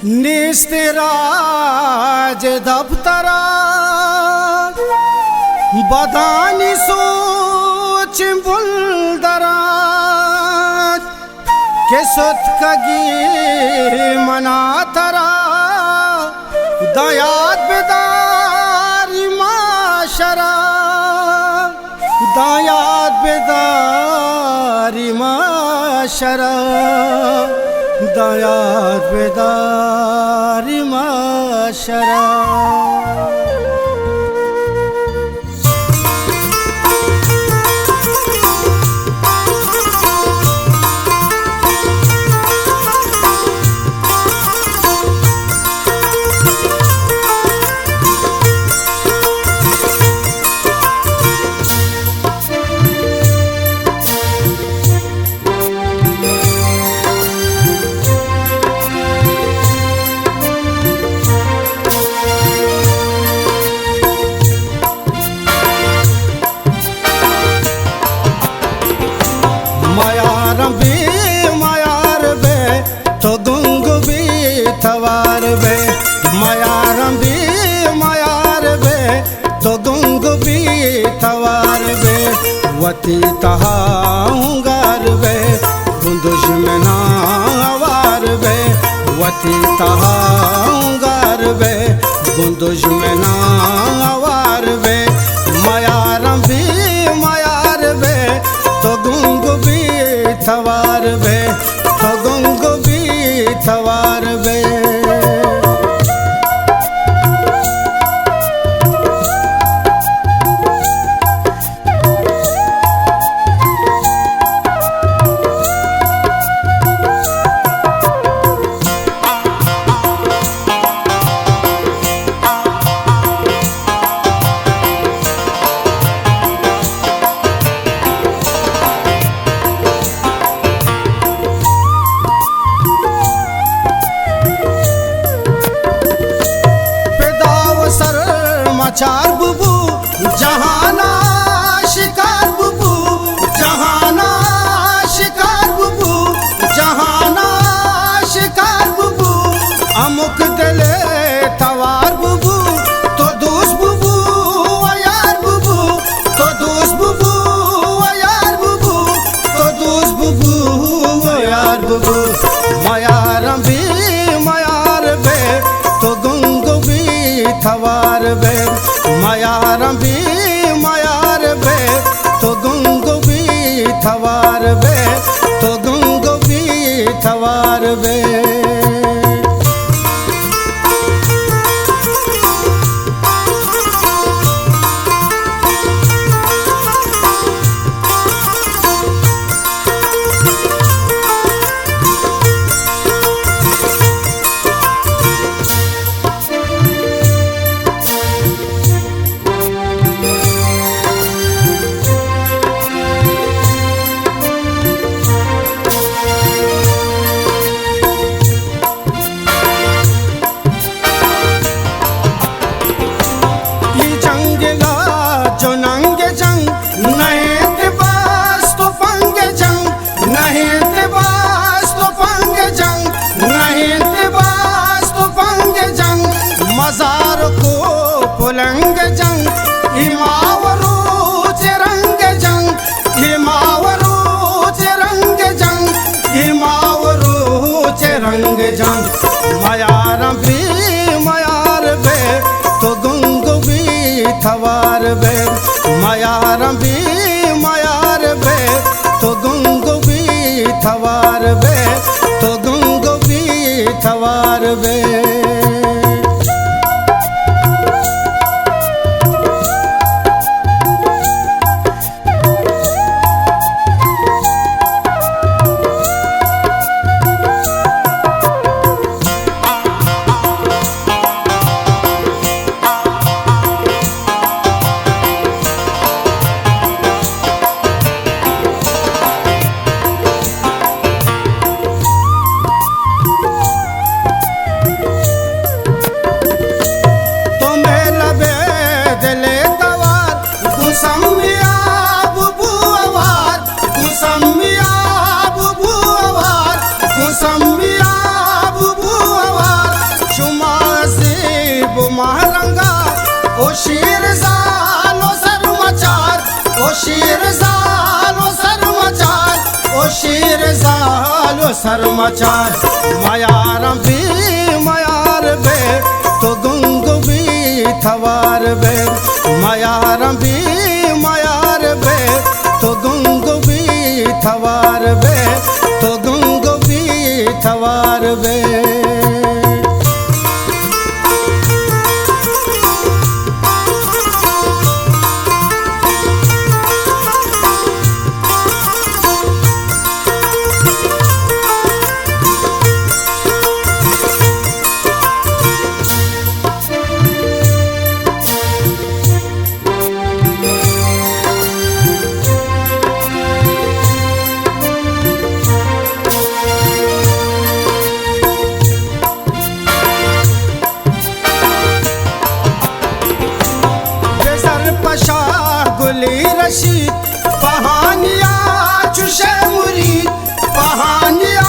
निस्तेराज दफ्तरा बदानी सोच बुलदरा के सुतकगी मनातरा दयात बेदारी माशरा दयात बेदारी माशरा दयात बेदारी माशरा। मायार बे तो गुंग भी थवार बे मायार बे तो गुंग भी थवार बे वती तहांगार बे गुंदुश में नावार बे वती तहांगार बे गुंदुश में नावार बे मायार बे तो गुंग भी थवार बे तो गुंग भी थवार बे। चार बुबू जहाना शिकार बुबू जहाना शिकार बुबू जहाना शिकार बुबू अमुक दले तवार बुबू तो दोस्त बुबू यार बुबू तो दोस्त बुबू यार बुबू तो दोस्त बुबू यार बुबू मायार बे तो गुंग भी थवार बे मायार बे तो गुंग भी थवार बे तो गुंग भी थवार बे। मजार को पुलंग जंग हिमावरू रंग जंग हिमावरू रंग जंग हिमावरू रंग जंग मायार बे तो गुंग भी थवार बे मायार बे तो गुंग भी थवार बे तो गुंग भी थवार बे। शीर जालो सरमचार मायारम भी मायार बे तो गुंग भी थवार बे मायारम भी मायार बे तो गुंग भी थवार बे तो गुंग भी थवार बे गुली रशीद पहानिया चुशे मुरीद पहानिया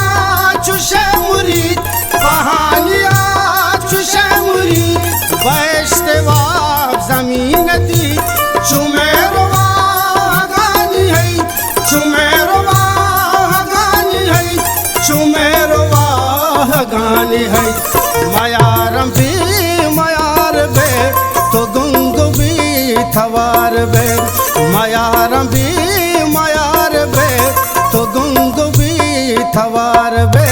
चुशे मुरीद पहानिया चुशे मुरीद वैष्णवा जमीन दी चुमेरवा गानी है चुमेरवा गानी है चुमेरवा गानी है मायारम भी मायार बे तो गुंग भी थवार बे मायारम भी मायार बे तो गुंग भी थवार बे